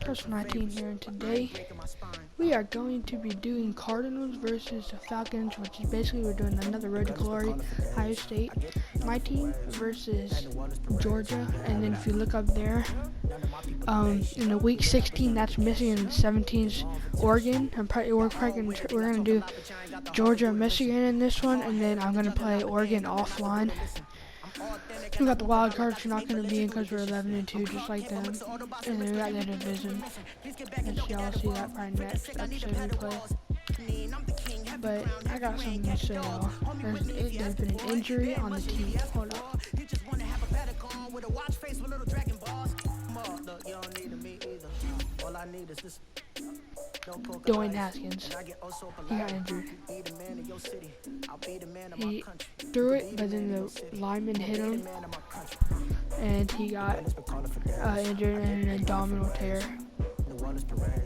Coach 19 here, and today we are going to be doing Cardinals versus the Falcons, which is basically we're doing another Road to Glory, Ohio State. My team versus Georgia, and then if you look up there, in the week 16, that's Michigan, and 17's Oregon. We're gonna do Georgia and Michigan in this one, and then I'm gonna play Oregon offline. We got the wild cards we're not going to be in because we're 11-2, just like them. And then we got the division. Which y'all see that probably next episode we play. But I got something to say, y'all. There's been an injury on the team. Hold up. Dwayne Haskins. He got injured. He threw it, but then the lineman hit him, and he got injured in an abdominal tear.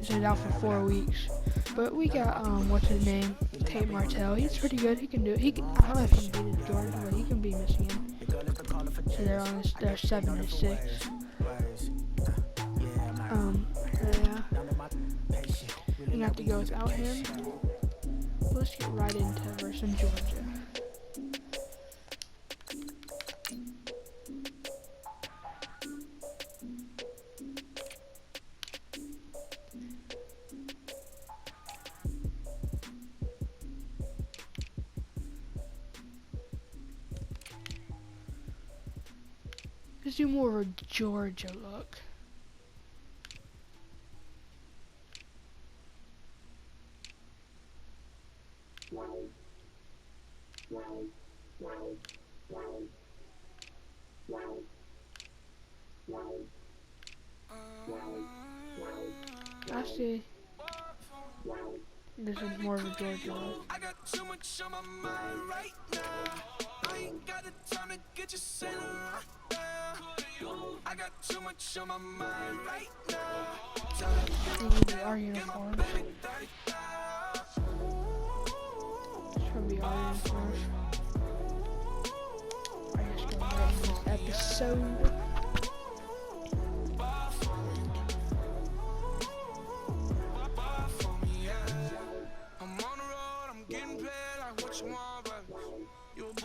So he's out for 4 weeks. But we got what's his name? Tate Martell. He's pretty good. He can do it. I don't know if he can beat Georgia, but he can beat Michigan. So they're 7-6. Yeah. We're gonna have to go without him. Let's get right into versus Georgia. Let's do more of a Georgia look. Actually, this is more of a Georgia look. I got too much on my mind right now. I ain't got the time to get you sailing right now. I got too much on my mind right now. Our uniforms. This should be our uniforms. I just go right in this episode.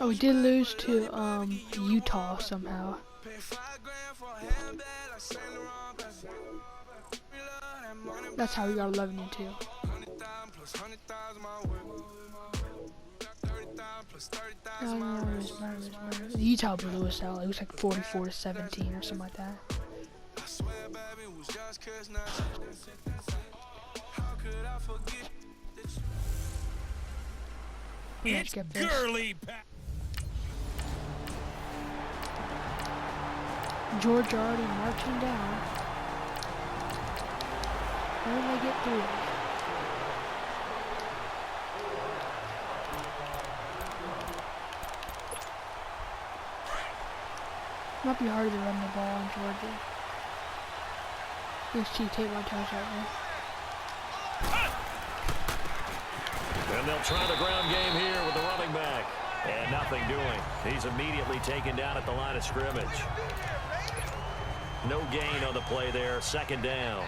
Oh, we did lose to Utah somehow. That's how we got 11-2. Utah blew us out. It was like 44-17 or something like that. It's girly. Georgia already marching down. How did they get through? Might be harder to run the ball in Georgia. Let's see, take my touch right now. And they'll try the ground game here with the running back. And nothing doing. He's immediately taken down at the line of scrimmage. No gain on the play there, second down.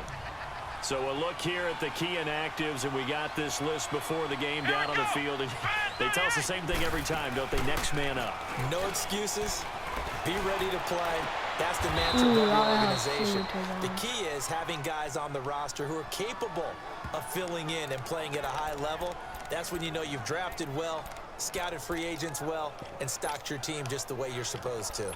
So a look here at the key inactives, and we got this list before the game down on the field. And they tell us the same thing every time, don't they? Next man up. No excuses. Be ready to play. That's the mantra of every organization. The key is having guys on the roster who are capable of filling in and playing at a high level. That's when you know you've drafted well, scouted free agents well, and stocked your team just the way you're supposed to.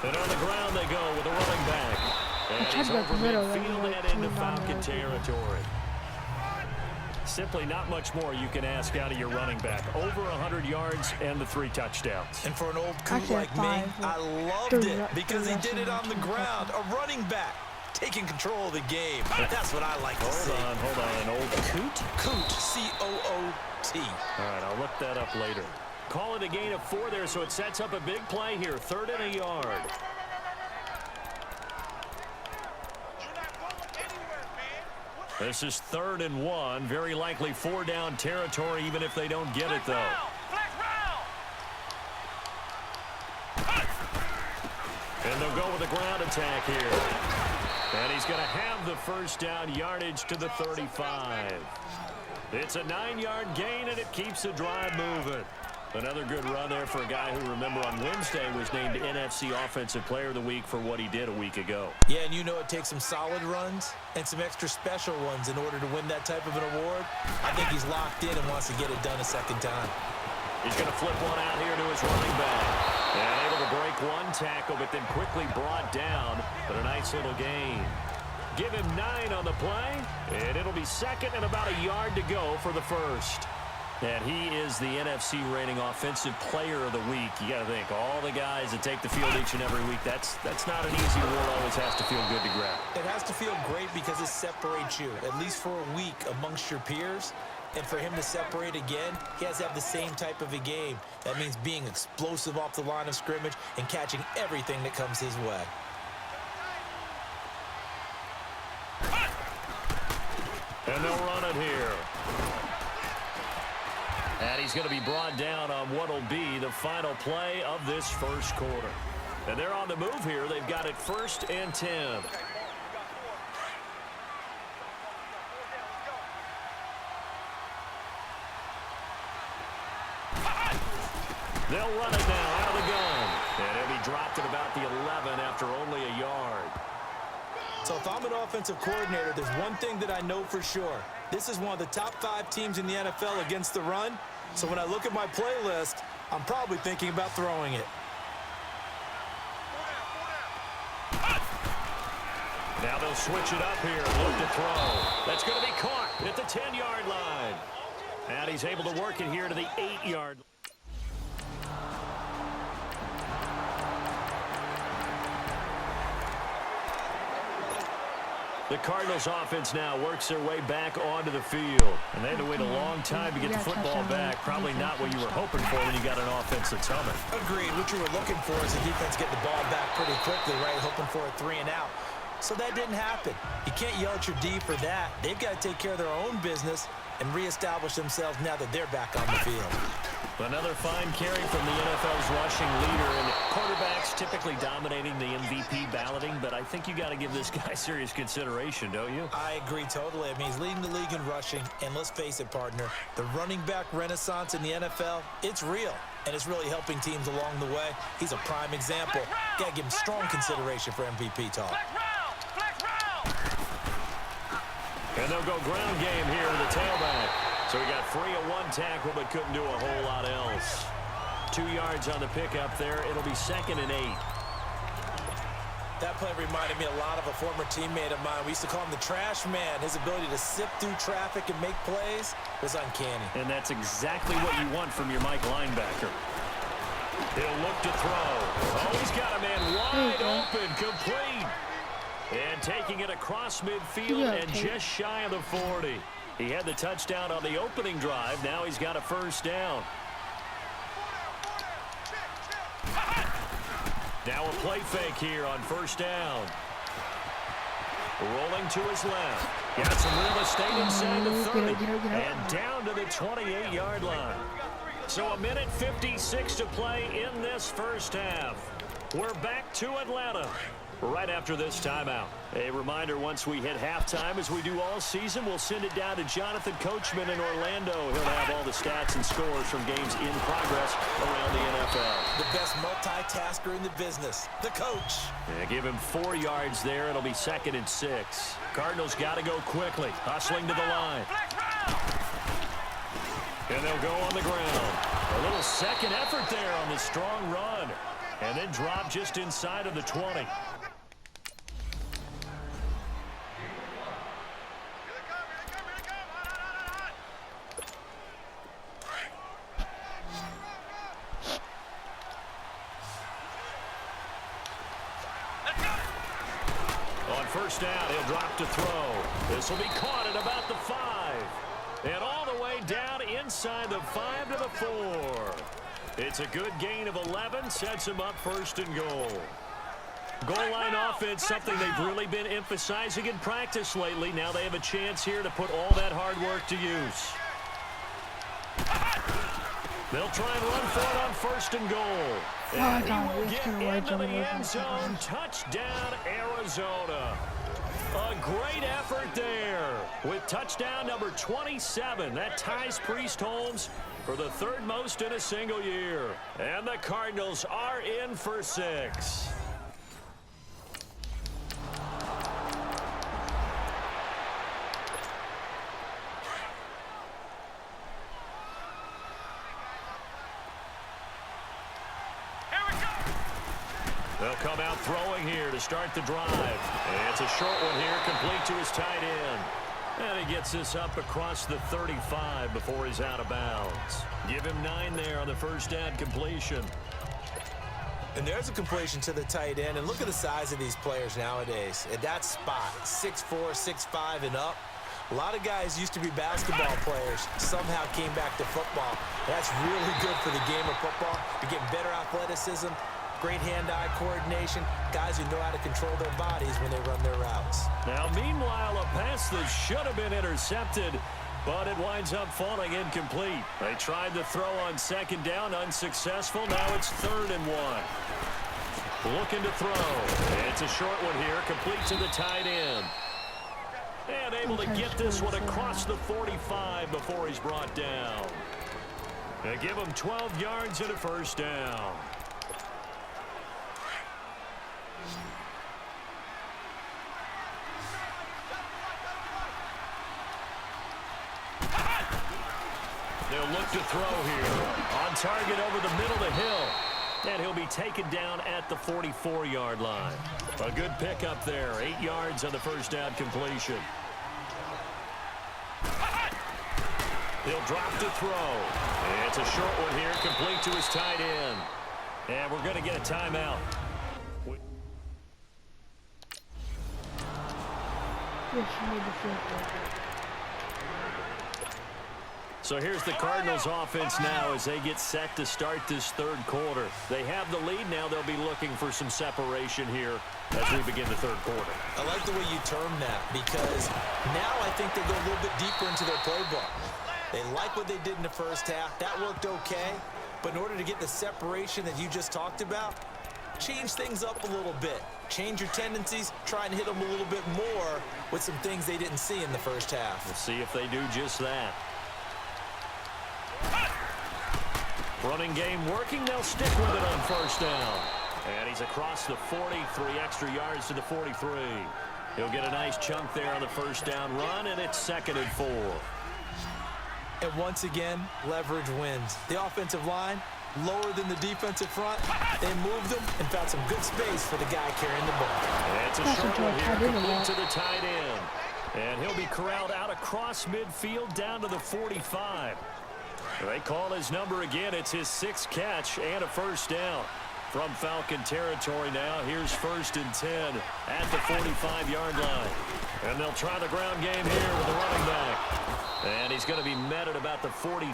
And on the ground they go with a running back. And he's over midfield and into Falcon territory. Simply not much more you can ask out of your running back. Over 100 yards and the 3 touchdowns. And for an old coot like me, I loved it because he did it on the ground. A running back taking control of the game. That's what I like to see. Hold on. An old coot? Coot, C-O-O-T. All right, I'll look that up later. Call it a gain of 4 there, so it sets up a big play here. 3rd and a yard. This is 3rd and 1. Very likely 4-down territory, even if they don't get it, though. And they'll go with a ground attack here. And he's going to have the first down yardage to the 35. It's a 9-yard gain, and it keeps the drive moving. Another good run there for a guy who, remember, on Wednesday was named NFC Offensive Player of the Week for what he did a week ago. Yeah, and you know it takes some solid runs and some extra special ones in order to win that type of an award. I think he's locked in and wants to get it done a second time. He's going to flip one out here to his running back. And able to break one tackle, but then quickly brought down. But a nice little gain. Give him 9 on the play, and it'll be 2nd and about a yard to go for the first. And he is the NFC rating Offensive Player of the Week. You got to think, all the guys that take the field each and every week, that's not an easy award. Always has to feel good to grab. It has to feel great because it separates you, at least for a week, amongst your peers. And for him to separate again, he has to have the same type of a game. That means being explosive off the line of scrimmage and catching everything that comes his way. And they'll run it here. And he's going to be brought down on what will be the final play of this first quarter. And they're on the move here. They've got it 1st and 10. They'll run it now out of the gun. And he'll be dropped at about the 11 after only a yard. So if I'm an offensive coordinator, there's one thing that I know for sure. This is one of the top 5 teams in the NFL against the run. So when I look at my playlist, I'm probably thinking about throwing it. Now they'll switch it up here. Look to throw. That's going to be caught at the 10-yard line. And he's able to work it here to the 8-yard line. The Cardinals offense now works their way back onto the field. And they had to wait a long time to get the football back. Probably not what you were hoping for when you got an offense that's humming. Agreed. What you were looking for is the defense get the ball back pretty quickly, right? Hoping for a 3 and out. So that didn't happen. You can't yell at your D for that. They've got to take care of their own business and reestablish themselves now that they're back on the field. Another fine carry from the NFL's rushing leader, and quarterbacks typically dominating the MVP balloting, but I think you got to give this guy serious consideration, don't you? I agree totally. I mean, he's leading the league in rushing, and let's face it, partner, the running back renaissance in the NFL, it's real, and it's really helping teams along the way. He's a prime example. Got to give him strong consideration for MVP talk. And they'll go ground game here with the tailback. So he got free of one tackle, but couldn't do a whole lot else. 2 yards on the pickup there. It'll be 2nd and 8. That play reminded me a lot of a former teammate of mine. We used to call him the trash man. His ability to sift through traffic and make plays was uncanny. And that's exactly what you want from your Mike linebacker. He'll look to throw. Oh, he's got a man wide open, complete. And taking it across midfield and just shy of the 40. He had the touchdown on the opening drive. Now he's got a first down. Now a play fake here on first down. Rolling to his left. Got some real estate inside the 30. And down to the 28-yard line. So 1:56 to play in this first half. We're back to Atlanta right after this timeout. A reminder, once we hit halftime, as we do all season, we'll send it down to Jonathan Coachman in Orlando. He'll have all the stats and scores from games in progress around the NFL. The best multitasker in the business, the coach. Yeah, give him 4 yards there. It'll be 2nd and 6. Cardinals got to go quickly, hustling to the line. And they'll go on the ground. A little second effort there on the strong run. And then drop just inside of the 20. On first down, he'll drop to throw. This will be caught at about the 5. And all the way down inside the 5 to the 4. It's a good gain of 11, sets him up 1st and goal. Goal line offense, something they've really been emphasizing in practice lately. Now they have a chance here to put all that hard work to use. They'll try and run for it on 1st and goal. And he will get into the end zone. Touchdown, Arizona. A great effort there with touchdown number 27. That ties Priest Holmes for the 3rd most in a single year. And the Cardinals are in for 6. They'll come out throwing here to start the drive. And it's a short one here, complete to his tight end. And he gets this up across the 35 before he's out of bounds. Give him 9 there on the first down completion. And there's a completion to the tight end. And look at the size of these players nowadays. At that spot, 6'4", 6'5", and up. A lot of guys used to be basketball players, somehow came back to football. That's really good for the game of football. You're getting better athleticism, great hand-eye coordination, guys who know how to control their bodies when they run their routes. Now, meanwhile, a pass that should have been intercepted, but it winds up falling incomplete. They tried to throw on 2nd down, unsuccessful. Now it's 3rd and 1. Looking to throw. It's a short one here, complete to the tight end. And able to get this one across the 45 before he's brought down. They give him 12 yards and a first down. They'll look to throw here. On target over the middle of the hill. And he'll be taken down at the 44-yard line. A good pickup there. 8 yards on the first down completion. He'll drop to throw. And it's a short one here, complete to his tight end. And we're going to get a timeout. So here's the Cardinals offense now as they get set to start this 3rd quarter. They have the lead now. They'll be looking for some separation here as we begin the 3rd quarter. I like the way you term that because now I think they go a little bit deeper into their playbook. They like what they did in the first half. That worked okay. But in order to get the separation that you just talked about, change things up a little bit. Change your tendencies, try and hit them a little bit more with some things they didn't see in the first half. We'll see if they do just that. Running game working. They'll stick with it on 1st down. And he's across the 40, 3 extra yards to the 43. He'll get a nice chunk there on the 1st down run, and it's 2nd and 4. And once again, leverage wins. The offensive line, lower than the defensive front. They moved them and found some good space for the guy carrying the ball. And it's a short one here, complete to the tight end. And he'll be corralled out across midfield down to the 45. They call his number again. It's his 6th catch and a first down. From Falcon territory now, here's 1st and 10 at the 45-yard line. And they'll try the ground game here with the running back. And he's going to be met at about the 43.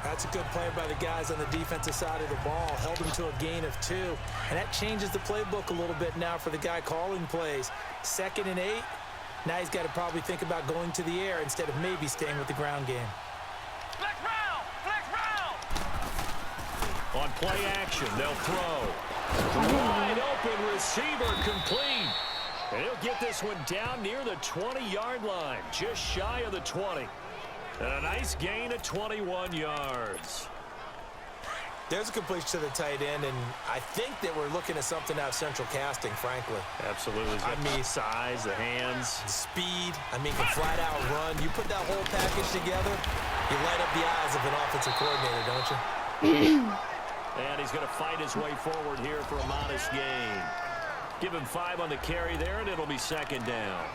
That's a good play by the guys on the defensive side of the ball. Held him to a gain of 2. And that changes the playbook a little bit now for the guy calling plays. 2nd and 8. Now he's got to probably think about going to the air instead of maybe staying with the ground game. Flex round! Flex round! On play action, they'll throw. Wide open receiver complete. And he'll get this one down near the 20-yard line, just shy of the 20. And a nice gain of 21 yards. There's a completion to the tight end, and I think that we're looking at something out of central casting, frankly. Absolutely. I mean, size, the hands. Speed. I mean, can flat out run. You put that whole package together, you light up the eyes of an offensive coordinator, don't you? And he's going to fight his way forward here for a modest gain. Give him 5 on the carry there, and it'll be 2nd down.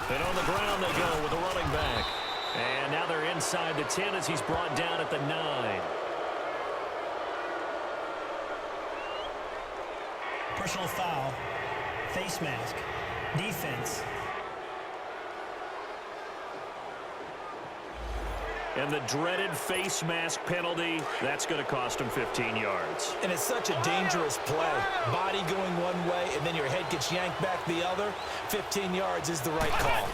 And on the ground they go with the running back. And now they're inside the 10 as he's brought down at the 9. Personal foul. Face mask. Defense. And the dreaded face mask penalty, that's going to cost him 15 yards. And it's such a dangerous play. Body going one way, and then your head gets yanked back the other. 15 yards is the right call.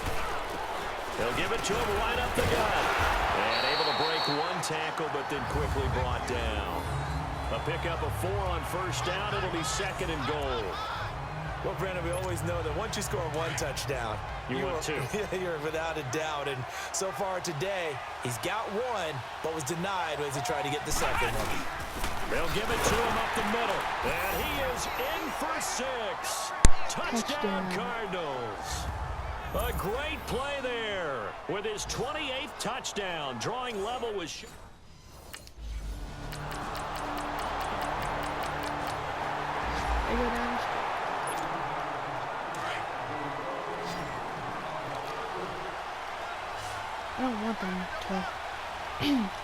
They'll give it to him right up the gut. And able to break one tackle, but then quickly brought down. A pickup of 4 on first down. It'll be 2nd and goal. Well, Brandon, we always know that once you score one touchdown, you want 2. You're without a doubt. And so far today, he's got 1, but was denied as he tried to get the second one. They'll give it to him up the middle. And he is in for 6. Touchdown, Cardinals. A great play there with his 28th touchdown, drawing level with... I go down. I don't want them to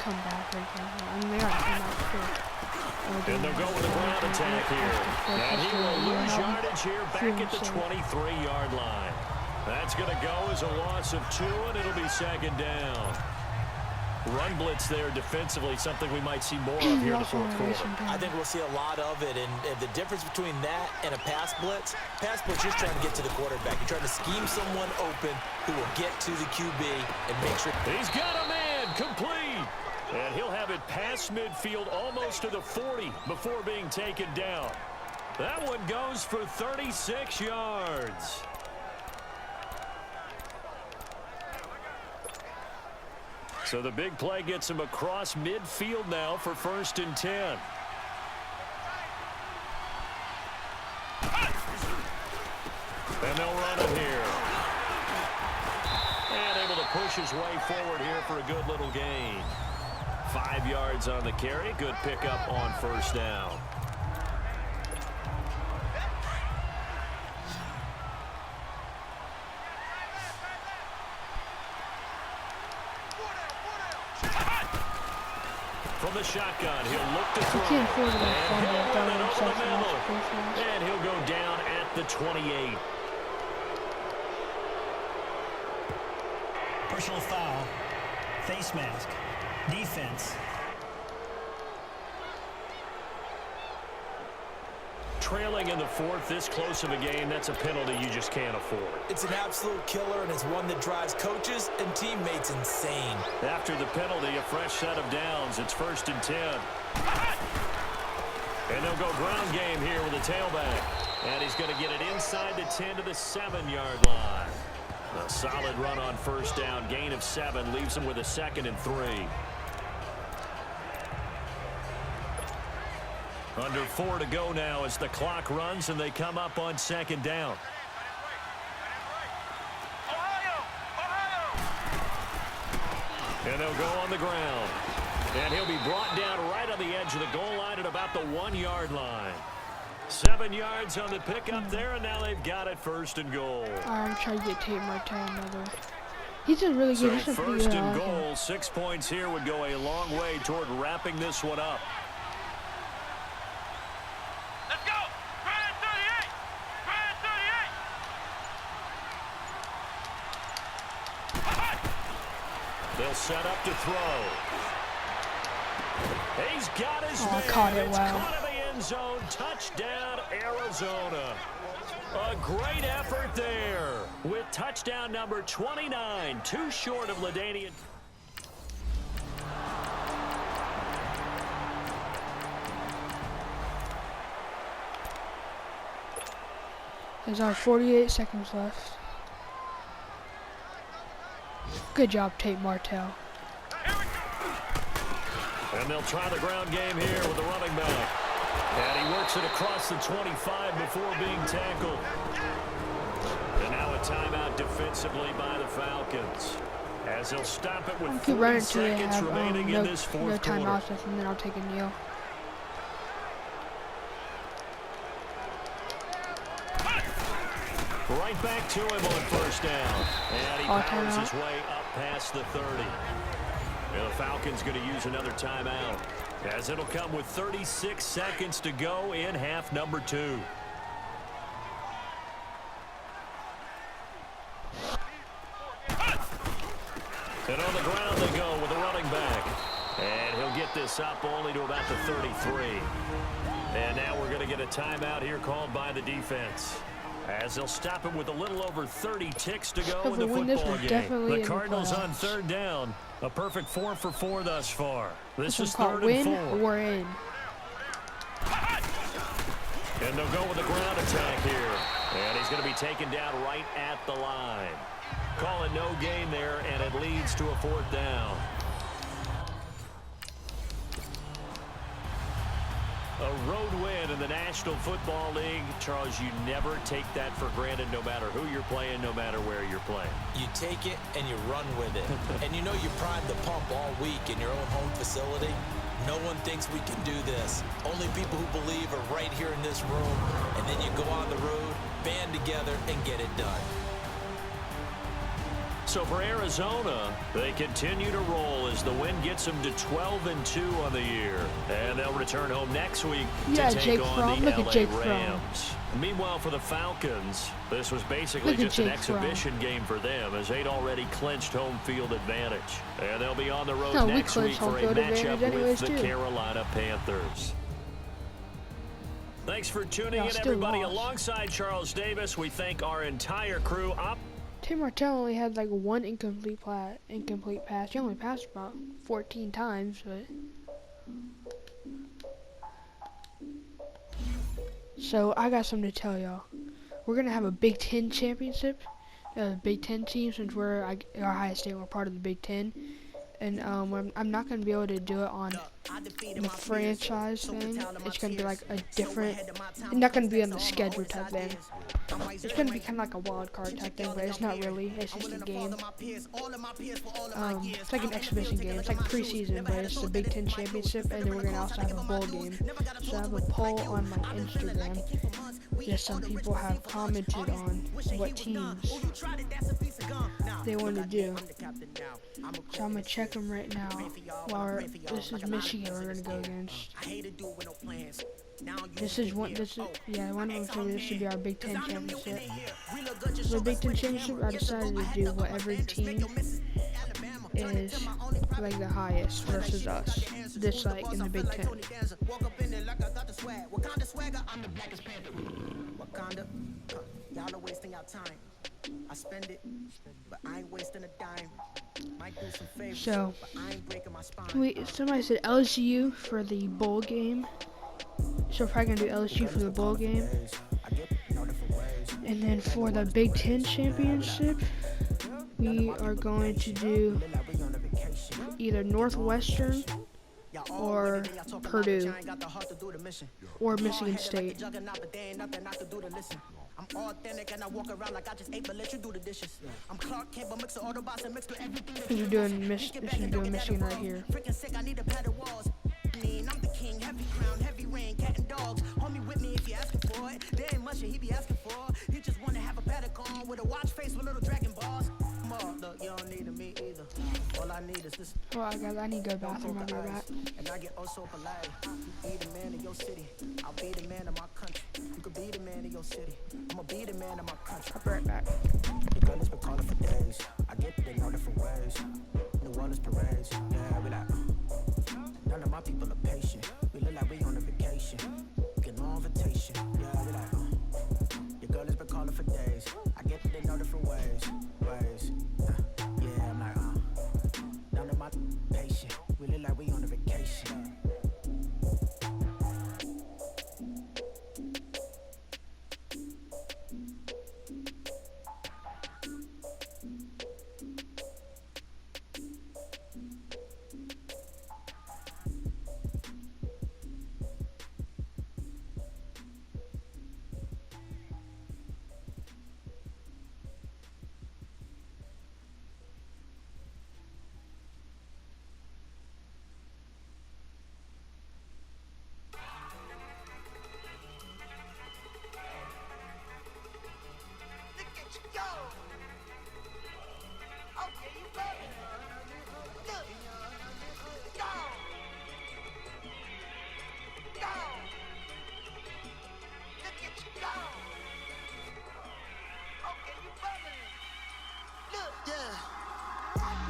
come back or anything. I mean, they gotta come back too. And they'll go with a ground attack here. And he will lose yardage here back at the 23-yard line. That's going to go as a loss of 2, and it'll be 2nd down. Run blitz there defensively, something we might see more of here in the 4th quarter. I think we'll see a lot of it, and the difference between that and a pass blitz is trying to get to the quarterback. You're trying to scheme someone open who will get to the QB and make sure. He's got a man complete, and he'll have it past midfield almost to the 40 before being taken down. That one goes for 36 yards. So the big play gets him across midfield now for 1st and 10. And they'll run it here. And able to push his way forward here for a good little gain. 5 yards on the carry. Good pickup on 1st down. From the shotgun, he'll look to throw. And he'll go down at the 28. Personal foul. Face mask. Defense. Trailing in the 4th, this close of a game, that's a penalty you just can't afford. It's an absolute killer, and it's one that drives coaches and teammates insane. After the penalty, a fresh set of downs. It's 1st and 10. And they'll go ground game here with a tailback. And he's going to get it inside the 10 to the 7-yard line. A solid run on 1st down. Gain of 7 leaves him with a 2nd and 3. Under 4 to go now as the clock runs and they come up on 2nd down. And they'll go on the ground. And he'll be brought down right on the edge of the goal line at about the 1-yard line. 7 yards on the pickup there, and now they've got it 1st and goal. I'm trying to get Tate Martell another. He's a really good. So 1st and goal, 6 points here would go a long way toward wrapping this one up. They'll set up to throw. He's got his man. Caught it, wow. Caught in the end zone. Touchdown, Arizona. A great effort there with touchdown number 29. Too short of LaDainian. There's our 48 seconds left. Good job, Tate Martell. And they'll try the ground game here with the running back. And he works it across the 25 before being tackled. And now a timeout defensively by the Falcons. As they'll stop it with 40 seconds remaining in this 4th quarter. No timeouts, and then I'll take a kneel. Right back to him on 1st down. And he powers his way up past the 30. And the Falcons going to use another timeout, as it'll come with 36 seconds to go in half number 2. And on the ground they go with a running back. And he'll get this up only to about the 33. And now we're going to get a timeout here called by the defense, as they'll stop it with a little over 30 ticks to go in the football game. The Cardinals on third down. A perfect 4 for 4 thus far. This is 3rd and 4. We're in. And they'll go with a ground attack here. And he's going to be taken down right at the line. Call it no gain there, and it leads to a 4th down. A road win in the National Football League. Charles, you never take that for granted, no matter who you're playing, no matter where you're playing. You take it and you run with it. And you know you primed the pump all week in your own home facility. No one thinks we can do this. Only people who believe are right here in this room. And then you go on the road, band together, and get it done. So for Arizona, they continue to roll as the win gets them to 12-2 on the year. And they'll return home next week to take on the LA Rams. Meanwhile, for the Falcons, this was basically just an exhibition game for them, as they'd already clinched home field advantage. And they'll be on the road next week for a matchup with the Carolina Panthers. Thanks for tuning in, everybody. Alongside Charles Davis, we thank our entire crew. Tim Martell only had like one incomplete pass. He only passed about 14 times, but so I got something to tell y'all. We're gonna have a Big Ten championship, Big Ten team, since we're Ohio State. We're part of the Big Ten, and I'm not gonna be able to do it on the franchise thing. It's gonna be like a different. It's not gonna be on the schedule type thing. It's gonna be kind of like a wild card type thing, but it's not really. It's just a game. It's like an exhibition game. It's like preseason, but it's the Big Ten championship, and then we're gonna also have a bowl game. So I have a poll on my Instagram. Just some people have commented on what teams they want to do. So I'm gonna check them right now. While this is Michigan, we're gonna go against. One of them said this should be our Big Ten championship. For the Big Ten championship, I decided to do what every team is like the highest versus us. This like in the Big Ten. So, somebody said LSU for the bowl game. So we're probably going to do LSU for the bowl game. And then for the Big Ten championship, we are going to do either Northwestern or Purdue or Michigan State. I'm authentic and I walk around like I just ate, but let you do the dishes. I'm Clark Kent, but mix Autobots and mix everything. Because you're doing Michigan right here. Freaking sick, I need a padded walls. I'm the king, heavy crown, heavy rain, cat and dogs. Homie with me if you asking for it. There ain't much that he be asking for. He just wanna have a paddock on with a watch face with little dragon balls. Look, you don't need me either. All I need is this. Oh, I need to go to the bathroom. I'll be right back. And I get oh so polite. You be the man of your city. I'll be the man of my country. You could be the man of your city. I'ma be the man of my country. I'll be right back. The girl has been calling for days. I get they know different ways. New Orleans parades. Yeah, we like. None of my people are patient. We look like we on a vacation. Get no invitation. Yeah, we like. Your girl has been calling for days. I get they know different ways. Yeah, I'm like, none of my patient. We look like we on a vacation.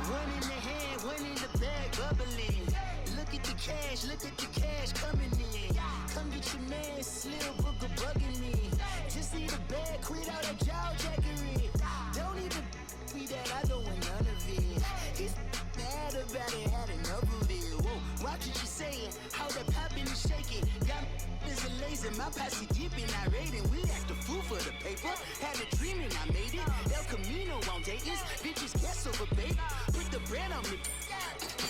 One in the hand, one in the bag, bubbling. Look at the cash coming in. Come get your man, Slim Booker bugging me. Just need a bag, quit all that jaw jackery. Don't even me that I don't want none of it. He's mad about it, had enough of it. Whoa, watch what you saying, how that poppin' and shaking. Got is a lazy, my posse deep and I raiding. We act a fool for the paper. Had a dream and I made it. El Camino on Dayton's, bitches guess over bait. Put the bread on me,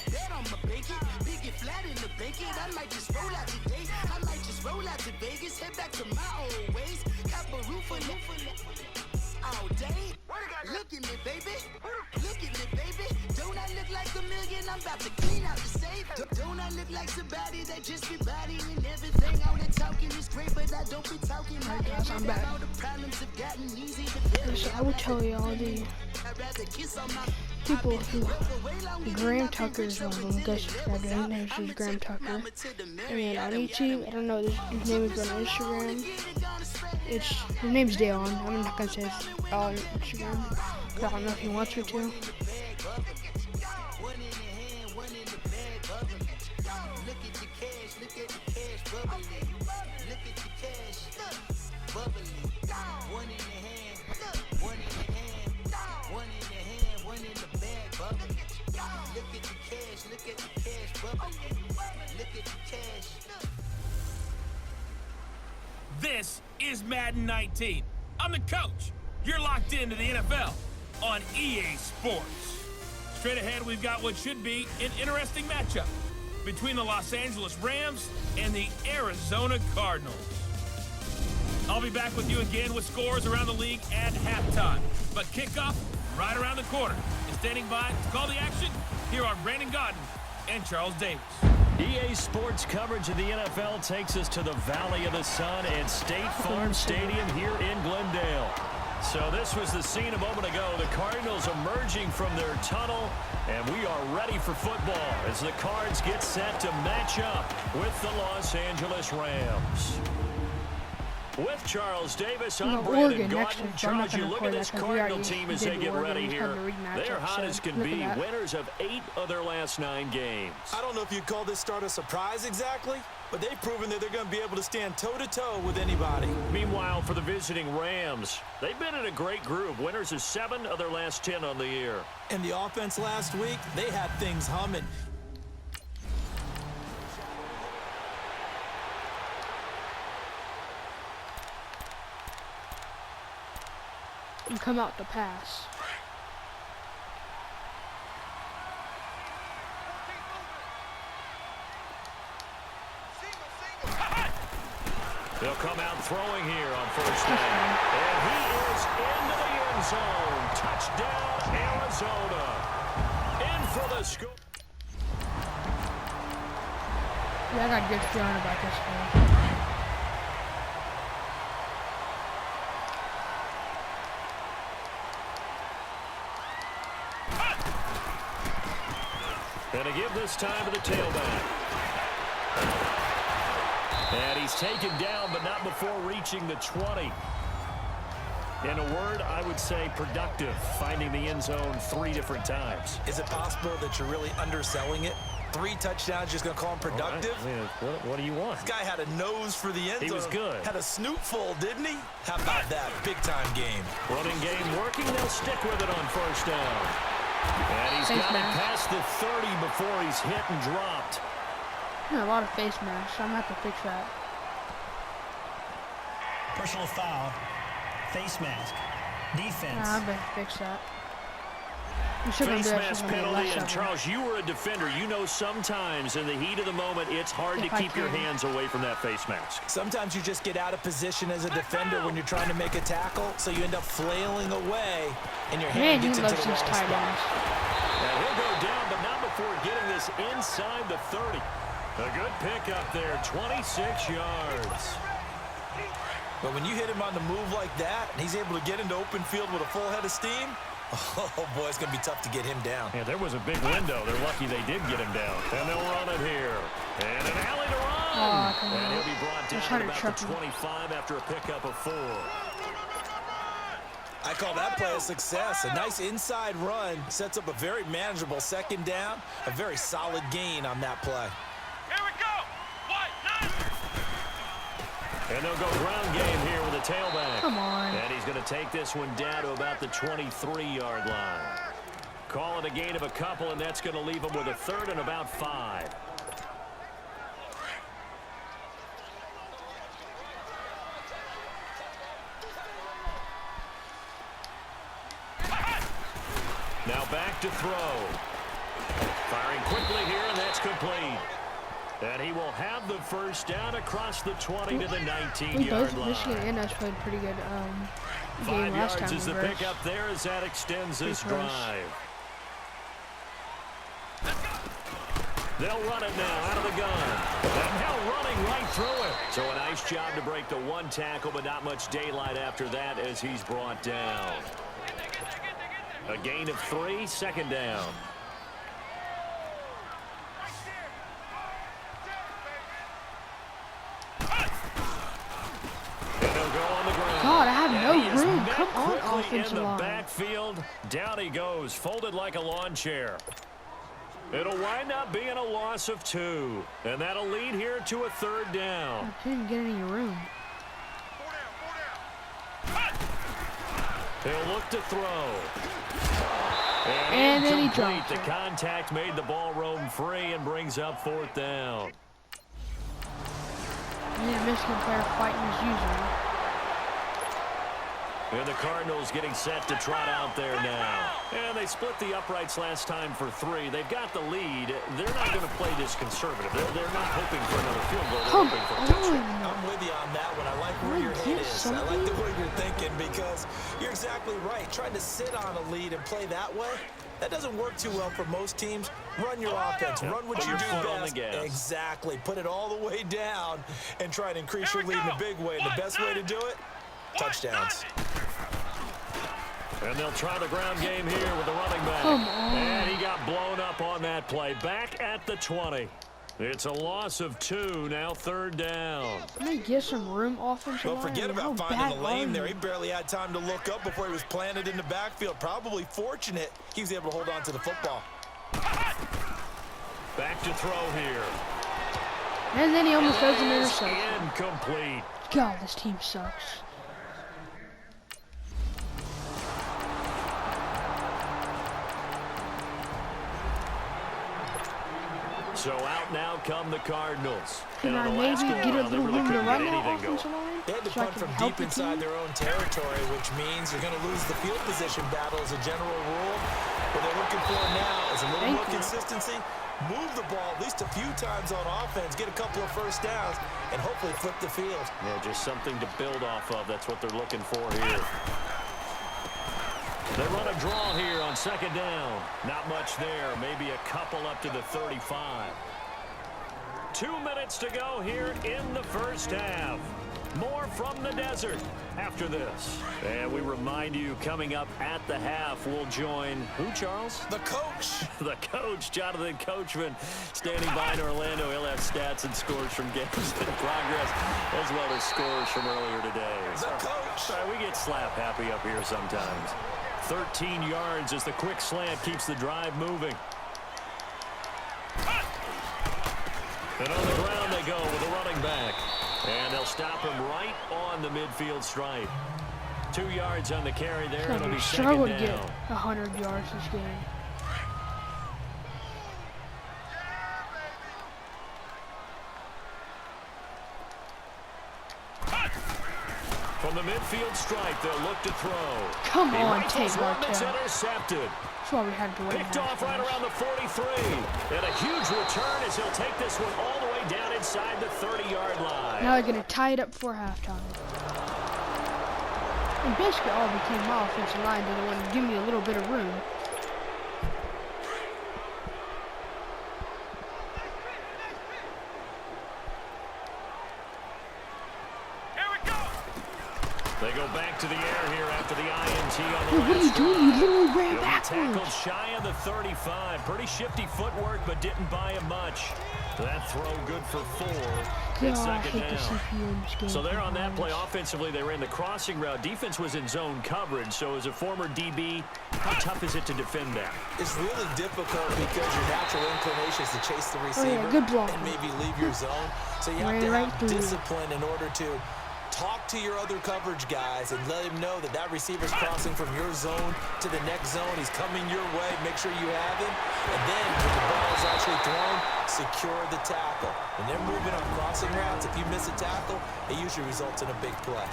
bet on my bacon. Big and flat in the bacon. I might just roll out today. I might just roll out to Vegas. Head back to my old ways. Cop a roof for all day. Look at me, baby. Look at me, baby. Don't I look like a million? I'm about to clean out the safe. Don't I look like somebody that just be bodying everything? All that talking is great, but I don't be talking. My guys, I'm back. all the problems have gotten easy to So I will tell you all the people who Graham Tucker is one of them. Go subscribe to his name is Graham Tucker. And then on YouTube, I don't know his name is on Instagram. His name's Dale. I'm not gonna say his on Instagram. I don't know if he wants me to. Look at the cash, bubbling. Look at the cash, bubbling. One in the hand, one in the hand, one in the hand, one in the bag, bubbling. Look at the cash, bubbling. Look at the cash. This is Madden 19. I'm the coach. You're locked into the NFL on EA Sports. Straight ahead, we've got what should be an interesting matchup between the Los Angeles Rams and the Arizona Cardinals. I'll be back with you again with scores around the league at halftime. But kickoff right around the corner. And standing by to call the action, here are Brandon Godden and Charles Davis. EA Sports coverage of the NFL takes us to the Valley of the Sun and State Farm Stadium here in Glendale. So this was the scene a moment ago. The Cardinals emerging from their tunnel, and we are ready for football as the Cards get set to match up with the Los Angeles Rams. With Charles Davis, I'm Brandon Godden. Charles, you look at this Cardinal team as they get ready here. They're hot as can be, winners of 8 of their last 9 games. I don't know if you'd call this start a surprise exactly, but they've proven that they're going to be able to stand toe-to-toe with anybody. Meanwhile, for the visiting Rams, they've been in a great group. Winners of 7 of their last 10 on the year. And the offense last week, they had things humming. And come out to pass. They'll come out throwing here on first down. And he is into the end zone. Touchdown, Arizona. In for the score. Yeah, I got a good feeling about this one. And to give this time to the tailback. And he's taken down, but not before reaching the 20. In a word, I would say productive, finding the end zone 3 different times. Is it possible that you're really underselling it? 3 touchdowns, just going to call him productive? Right. I mean, what do you want? This guy had a nose for the end zone. He was good. Had a snoot full, didn't he? How about that? Big-time game. Running game working. They'll stick with it on first down. And he's got it past the 30 before he's hit and dropped. A lot of face masks, so I'm going to have to fix that. Personal foul, face mask, defense. Nah, I'm going to fix that. Face mask penalty, and Charles, you were a defender. You know sometimes in the heat of the moment, it's hard to keep your hands away from that face mask. Sometimes you just get out of position as a defender when you're trying to make a tackle, so you end up flailing away, and your hand gets into the wrong spot. And he'll go down, but not before getting this inside the 30. A good pickup there, 26 yards. But when you hit him on the move like that, and he's able to get into open field with a full head of steam, oh boy, it's going to be tough to get him down. Yeah, there was a big window. They're lucky they did get him down. And they'll run it here. And an alley to run. And he'll be brought down at about the 25 after a pickup of 4. I call that play a success. A nice inside run sets up a very manageable second down. A very solid gain on that play. Here we go. White, And they'll go ground game here with a tailback. Come on. And he's going to take this one down to about the 23-yard line. Call it a gain of a couple, and that's going to leave him with a third and about 5. Now back to throw. Firing quickly here, and that's complete. And he will have the first down across the 20 to the 19-yard line. Michigan and us played pretty good game 5 last yards time. is the pickup there as that extends this drive. They'll run it now out of the gun. And now running right through it. So a nice job to break the one tackle, but not much daylight after that as he's brought down. A gain of 3, second down. And they'll go on the ground. God, I have no room. Met Come on, quickly offensive in the line. backfield. Down he goes, folded like a lawn chair. It'll wind up being a loss of 2. And that'll lead here to a third down. I couldn't get any room. He'll look to throw. And then he incomplete. drops The it. contact made the ball roam free and brings up fourth down. And then a Michigan player fighting as usual. And the Cardinals getting set to trot out there now. And they split the uprights last time for 3. They've got the lead. They're not going to play this conservative. They're not hoping for another field goal. They're Come hoping for a on. touchdown. I'm with you on that one. I like where your head is. I like the way you're thinking because you're exactly right. Trying to sit on a lead and play that way, that doesn't work too well for most teams. Run your offense. Run what Put you your do foot on the best. gas. Exactly. Put it all the way down and try to increase your lead in a big way. And the best way to do it, touchdowns. And they'll try the ground game here with the running back. Come on. And he got blown up on that play. Back at the 20. It's a loss of 2, now third down. Let me get some room offensive Well, line. forget How about bad finding the lane are there. you? He barely had time to look up before he was planted in the backfield. Probably fortunate he was able to hold on to the football. Back to throw here. And then he almost throws an It's interception. incomplete. God, this team sucks. So out now come the Cardinals. Can And I on the maybe last get a go-around, they little really room to couldn't run get that anything going. offensive line? They had to So I punt can from help deep the inside team? their own territory, which means you're going to lose the field position battle as a general rule. What they're looking for now is a little more consistency. Move the ball at least a few times on offense, get a couple of first downs, and hopefully flip the field. Yeah, just something to build off of. That's what they're looking for here. They run a draw here on second down. Not much there. Maybe a couple up to the 35. 2 minutes to go here in the first half. More from the desert after this. And we remind you, coming up at the half, we'll join who, Charles? The coach. The coach, Jonathan Coachman, standing by in Orlando. He'll have stats and scores from games in progress, as well as scores from earlier today. The coach. We get slap happy up here sometimes. 13 yards as the quick slant keeps the drive moving. And on the ground they go with a running back. And they'll stop him right on the midfield stripe. 2 yards on the carry there. It'll be second Struggle to get down. 100 yards this game. From the midfield stripe, they'll look to throw. Come He on, rifles take one that's Martell. intercepted. That's why we had to win. Picked off right around the 43. And a huge return as he'll take this one all the way down inside the 30-yard line. Now they're going to tie it up for halftime. And basically all became my offensive line didn't want to give me a little bit of room. They go back to the air here after the INT. tee on the Dude, what are you last doing? You drive. literally ran He'll be tackled backwards. shy of the 35. Pretty shifty footwork, but didn't buy him much. That throw good for 4. It's God, I second hate the down. CFP in this game. So there on that play, offensively, they ran the crossing route. Defense was in zone coverage. So as a former DB, how tough is it to defend that? It's really difficult because your natural inclination is to chase the receiver good block. and maybe leave your zone. So you have to have discipline in order to talk to your other coverage guys and let him know that that receiver's crossing from your zone to the next zone. He's coming your way. Make sure you have him. And then when the ball is actually thrown, secure the tackle. When they're moving on crossing routes, if you miss a tackle, it usually results in a big play.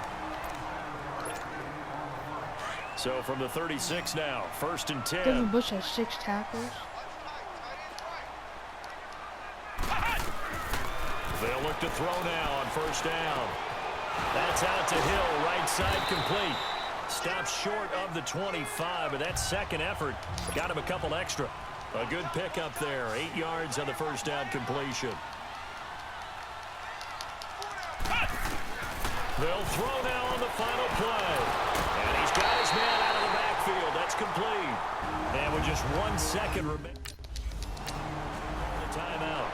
So from the 36 now, 1st and 10. Devin Bush has 6 tackles. They'll look to throw now on 1st down. That's out to Hill, right side complete. Stops short of the 25, but that second effort got him a couple extra. A good pickup there, 8 yards on the 1st down completion. They'll throw now on the final play. And he's got his man out of the backfield. That's complete. And with just 1 second remaining. The timeout.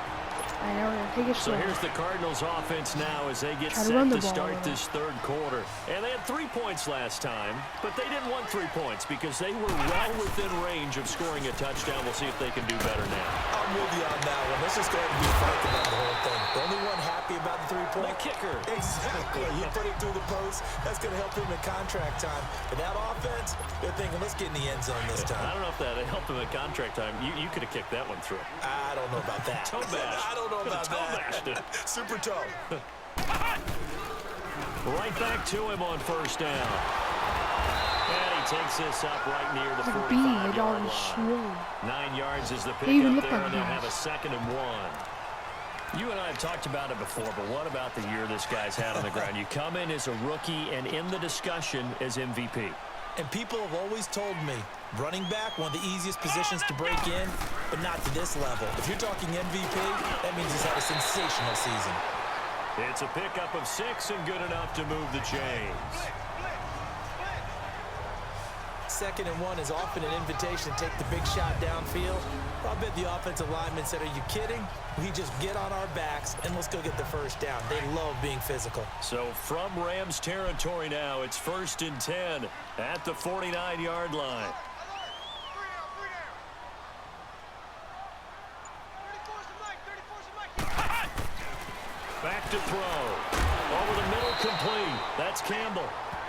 I know, take it So slow. here's the Cardinals offense now as they get Try to set run the to ball start around. this 3rd quarter. And they had 3 points last time, but they didn't want 3 points because they were well within range of scoring a touchdown. We'll see if they can do better now. I'm with you on that one. Let's just go ahead and be frank about the whole thing. The only one happy about the 3-point. The kicker. Exactly. You put it through the post. That's going to help him in contract time. But that offense, they're thinking, let's get in the end zone this time. I don't know if that helped him at contract time. You could have kicked that one through. I don't know about that. Toe bash. I don't know about Toe that. bashed it. Super toe. Right back to him on 1st down. And he takes this up right near the It's like a bean, 45-yard it all line. is swollen. 9 yards is the They even pickup look there, like and they'll beans. have a 2nd and 1. You and I have talked about it before, but what about the year this guy's had on the ground? You come in as a rookie and in the discussion as MVP. And people have always told me, running back, one of the easiest positions to break in, but not to this level. If you're talking MVP, that means he's had a sensational season. It's a pickup of 6 and good enough to move the chains. 2nd and 1 is often an invitation to take the big shot downfield. I bet the offensive lineman said, are you kidding? We just get on our backs and let's go get the 1st down. They love being physical. So from Rams territory now, it's 1st and 10 at the 49-yard line. Back to throw. Over the middle, complete. That's Campbell.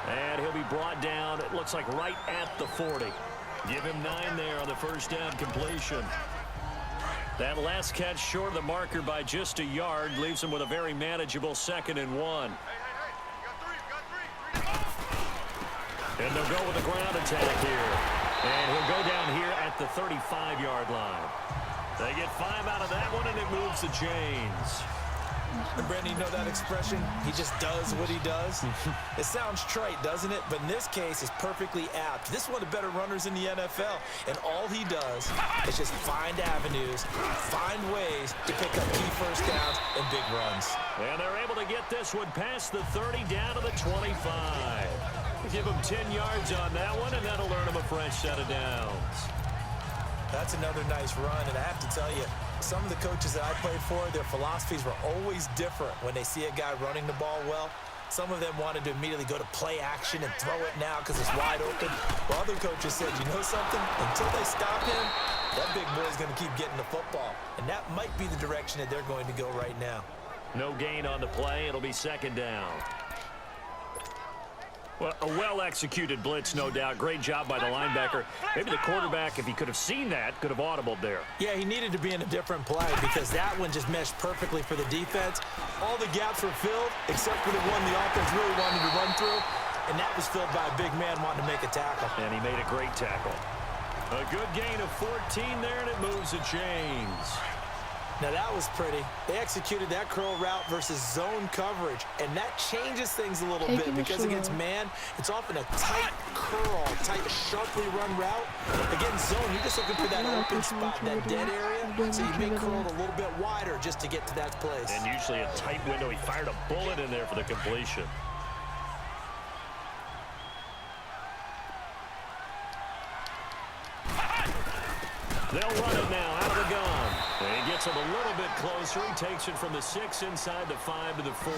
And he'll be brought down, it looks like right at the 40. Give him 9 there on the 1st down completion. That last catch short of the marker by just a yard leaves him with a very manageable 2nd and 1. And they'll go with a ground attack here. And he'll go down here at the 35-yard line. They get 5 out of that one, and it moves the chains. And Brandon, you know that expression? He just does what he does. It sounds trite, doesn't it? But in this case, it's perfectly apt. This is one of the better runners in the NFL. And all he does is just find avenues, find ways to pick up key 1st downs and big runs. And they're able to get this one past the 30 down to the 25. Give him 10 yards on that one, and that'll earn him a fresh set of downs. That's another nice run, and I have to tell you, some of the coaches that I played for, their philosophies were always different when they see a guy running the ball well. Some of them wanted to immediately go to play action and throw it now because it's wide open. While other coaches said, you know something? Until they stop him, that big boy's going to keep getting the football. And that might be the direction that they're going to go right now. No gain on the play. It'll be 2nd down. Well, a well-executed blitz, no doubt. Great job by the linebacker. Maybe the quarterback, if he could have seen that, could have audibled there. Yeah, he needed to be in a different play because that one just meshed perfectly for the defense. All the gaps were filled except for the one the offense really wanted to run through, and that was filled by a big man wanting to make a tackle. And he made a great tackle. A good gain of 14 there, and it moves the chains. Now that was pretty. They executed that curl route versus zone coverage, and that changes things a little bit because against man, it's often a tight curl, tight, sharply run route. Against zone, you're just looking for that open spot, that dead area, so you may curl it a little bit wider just to get to that place. And usually a tight window. He fired a bullet in there for the completion. They'll run it now out of the gun. And he gets it a little bit closer. He takes it from the 6 inside the 5 to the 4.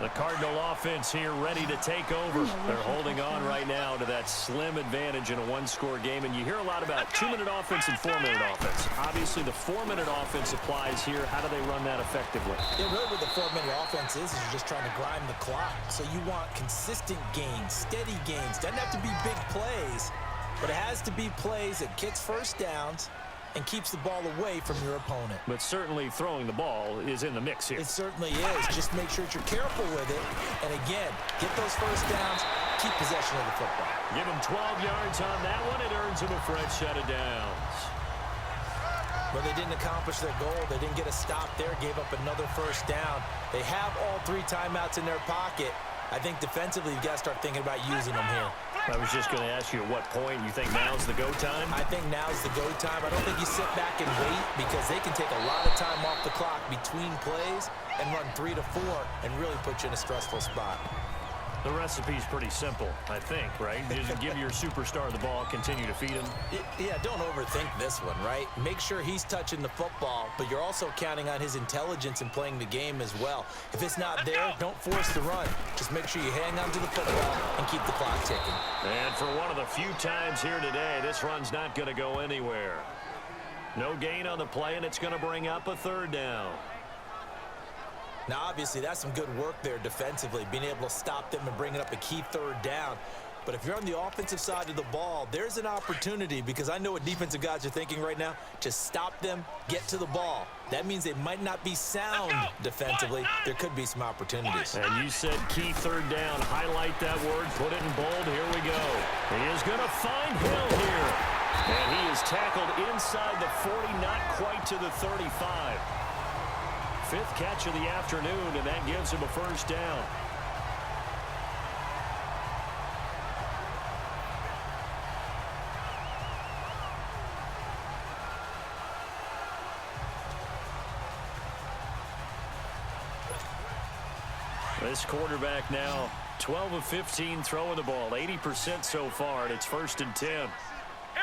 The Cardinal offense here ready to take over. They're holding on right now to that slim advantage in a one-score game. And you hear a lot about 2-minute offense and 4-minute offense. Obviously, the 4-minute offense applies here. How do they run that effectively? Yeah, really what the 4-minute offense is you're just trying to grind the clock. So you want consistent gains, steady gains. Doesn't have to be big plays, but it has to be plays that gets first downs and keeps the ball away from your opponent. But certainly throwing the ball is in the mix here. It certainly is. Just make sure that you're careful with it. And again, get those first downs, keep possession of the football. Give him 12 yards on that one. It earns him a fresh set of downs. But they didn't accomplish their goal. They didn't get a stop there, gave up another first down. They have all 3 timeouts in their pocket. I think defensively, you've got to start thinking about using them here. I was just going to ask you at what point you think now's the go time? I think now's the go time. I don't think you sit back and wait because they can take a lot of time off the clock between plays and run 3 to 4 and really put you in a stressful spot. The recipe's pretty simple, I think, right? Just give your superstar the ball, continue to feed him. Yeah, don't overthink this one, right? Make sure he's touching the football, but you're also counting on his intelligence in playing the game as well. If it's not there, don't force the run. Just make sure you hang on to the football and keep the clock ticking. And for one of the few times here today, this run's not going to go anywhere. No gain on the play, and it's going to bring up a 3rd down. Now, obviously, that's some good work there defensively, being able to stop them and bringing up a key 3rd down. But if you're on the offensive side of the ball, there's an opportunity because I know what defensive guys are thinking right now. Just stop them, get to the ball. That means they might not be sound defensively. There could be some opportunities. And you said key 3rd down. Highlight that word. Put it in bold. Here we go. He is going to find Hill here. And he is tackled inside the 40, not quite to the 35. 5th catch of the afternoon, and that gives him a first down. This quarterback now 12 of 15 throwing the ball, 80% so far, and it's 1st and 10. Here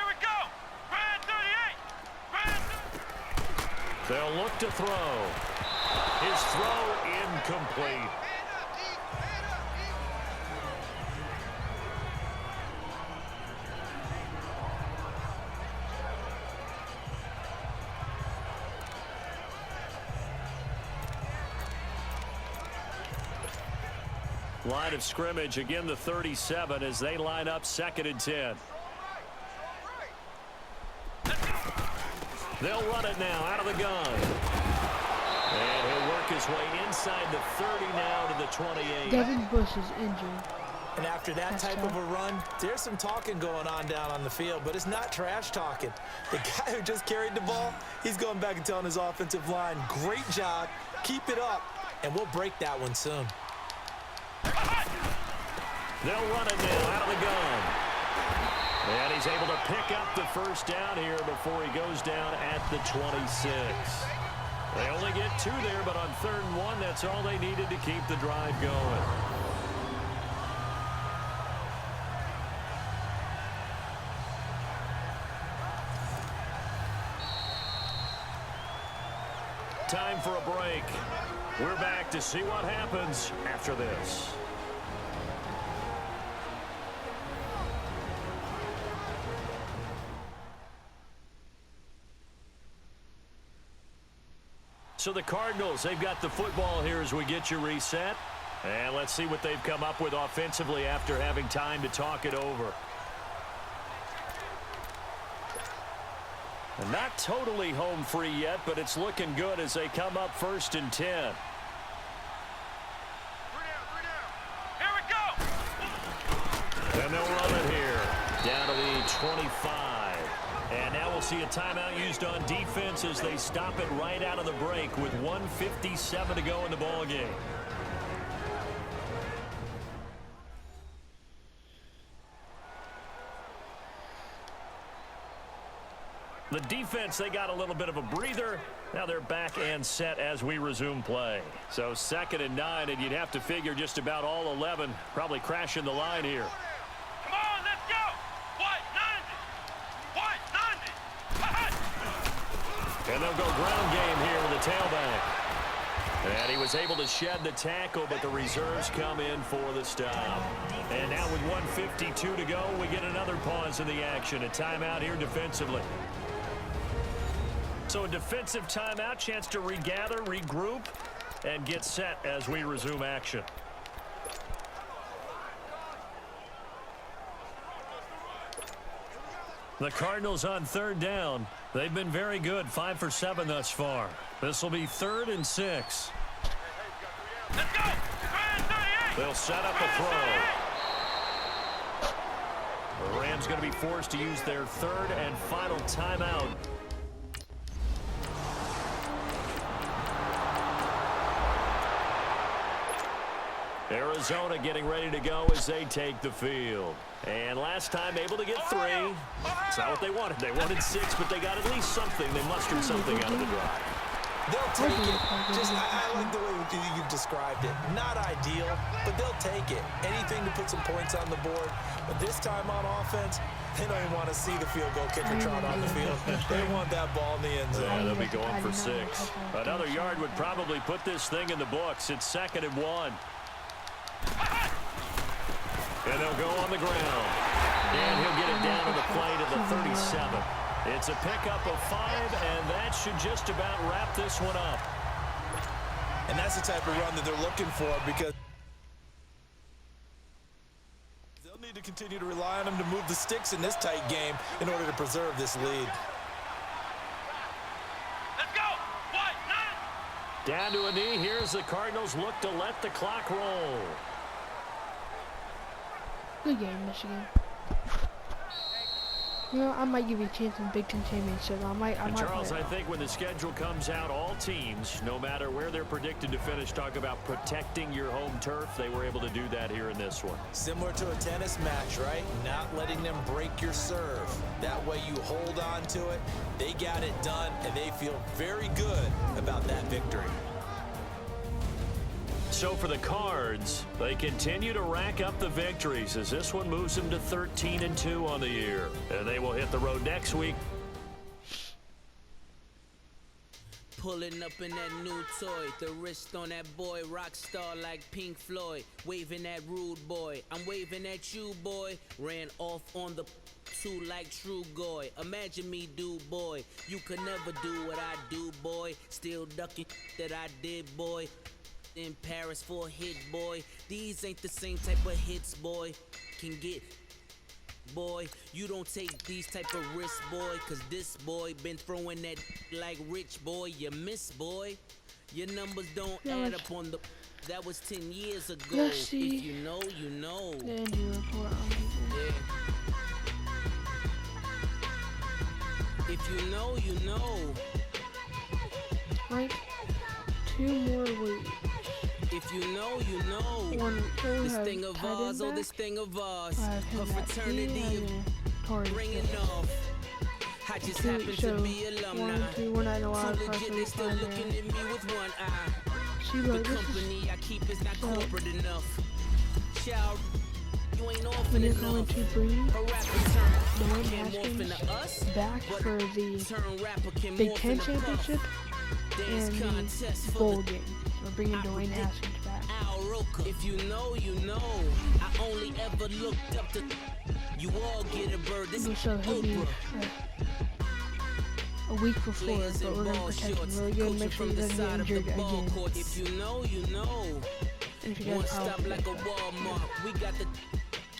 we go. Brand 38. They'll look to throw. His throw incomplete. Line of scrimmage, again the 37 as they line up 2nd and 10. They'll run it now out of the gun. And he'll work his way inside the 30 now to the 28. Devin Bush is injured. And after that type of a run, there's some talking going on down on the field, but it's not trash talking. The guy who just carried the ball, he's going back and telling his offensive line, great job, keep it up, and we'll break that one soon. They'll run it now out of the gun. And he's able to pick up the first down here before he goes down at the 26. They only get 2 there, but on 3rd and 1, that's all they needed to keep the drive going. Time for a break. We're back to see what happens after this. So the Cardinals, they've got the football here as we get you reset. And let's see what they've come up with offensively after having time to talk it over. And not totally home free yet, but it's looking good as they come up 1st and 10. Here we go. And they'll run it here down to the 25. And now we'll see a timeout used on defense as they stop it right out of the break with 1:57 to go in the ball game. The defense, they got a little bit of a breather. Now they're back and set as we resume play. So 2nd and 9, and you'd have to figure just about all 11 probably crashing the line here. Come on, let's go. White 90. And they'll go ground game here with the tailback. And he was able to shed the tackle, but the reserves come in for the stop. And now with 1:52 to go, we get another pause in the action. A timeout here defensively. So a defensive timeout, chance to regather, regroup, and get set as we resume action. The Cardinals on 3rd down. They've been very good, 5 for 7 thus far. This will be 3rd and 6. Let's go. Ryan 38. They'll set up a throw. The Rams going to be forced to use their 3rd and final timeout. Arizona getting ready to go as they take the field. And last time able to get 3. It's not what they wanted. They wanted 6, but they got at least something. They mustered something out of the drive. They'll take it. I like the way you described it. Not ideal, but they'll take it. Anything to put some points on the board. But this time on offense, they don't even want to see the field goal kicker trot on the field. They want that ball in the end zone. Yeah, they'll be going for 6. Another yard would probably put this thing in the books. It's 2nd and 1. And they'll go on the ground. And he'll get it down to the play to the 37. It's a pickup of 5, and that should just about wrap this one up. And that's the type of run that they're looking for, because they'll need to continue to rely on him to move the sticks in this tight game in order to preserve this lead. Let's go. White 9. Down to a knee. Here's the Cardinals look to let the clock roll. Good game, Michigan. You know, I might give you a chance in Big Ten Championship. I might Charles, I think when the schedule comes out, all teams, no matter where they're predicted to finish, talk about protecting your home turf. They were able to do that here in this one. Similar to a tennis match, right? Not letting them break your serve. That way you hold on to it. They got it done, and they feel very good about that victory. So for the Cards, they continue to rack up the victories as this one moves them to 13-2 on the year. And they will hit the road next week. Pulling up in that new toy, the wrist on that boy, rock star like Pink Floyd, waving at rude boy, I'm waving at you boy, ran off on the 2 like True Goy, imagine me do boy, you could never do what I do boy, still ducking that I did boy, in Paris for a hit boy, these ain't the same type of hits boy, can get boy, you don't take these type of risks, boy, cause this boy been throwing that like Rich boy, you miss boy, your numbers don't add up on the, that was 10 years ago, if you know, you know. If you know, you know. Right, 2 more weeks. If you know, you know. This thing of ours, oh, this thing of ours. A fraternity of bringing off. I just happen to be alumni. Too legit, they still looking at me with one eye. The company I keep is not corporate enough. Child, you ain't often enough. Going to bring A rapper turn Dwayne can morph into us. back for the Turn rapper can Big morph Ten into puff. Championship Dance and contest the for bowl the game. We're bringing Dwayne Haskins back. Al Roker. If you know, you know. I only ever looked up to you all get a bird. This is So he'll be Oprah. A week before, Players but in we're going to ball protect him shorts, really good and make coaching sure he from the doesn't side get of the injured ball again. court. If you know, you know. And if you One guys stop like a Walmart. We got the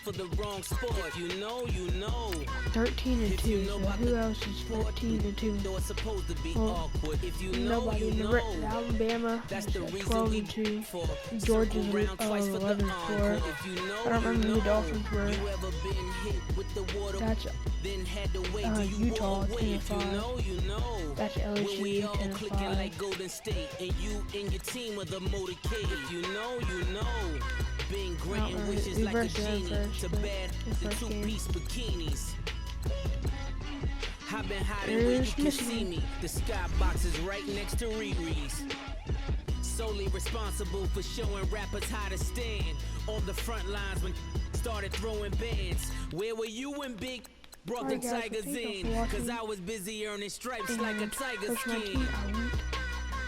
for the wrong sport. If you know, you know. 13-2, so who else is 14-2? Though it's supposed to be Well, awkward. If you know, nobody you in the know. Alabama That's is the at reason we 12-2. for Georgia's round twice for the 11-4. encore. If you know, I don't remember you who the know. Dolphins were. You ever been hit with the water? That's Then had to wait till you Utah, walk away. If you 10-5. know, you know. That's When we LSU, all clicking 10-5. like Golden State, and you and your team are the motorcade. If you know, you know. Being granting wishes we like a versed them genie first, to but bad the the first game. 2-piece bikinis. I've been hiding where you can see me. The skybox is right next to Riri's. Solely responsible for showing rappers how to stand on the front lines when started throwing bands. Where were you when Big brought the Tigers in? Cause I was busy earning stripes like a tiger skin.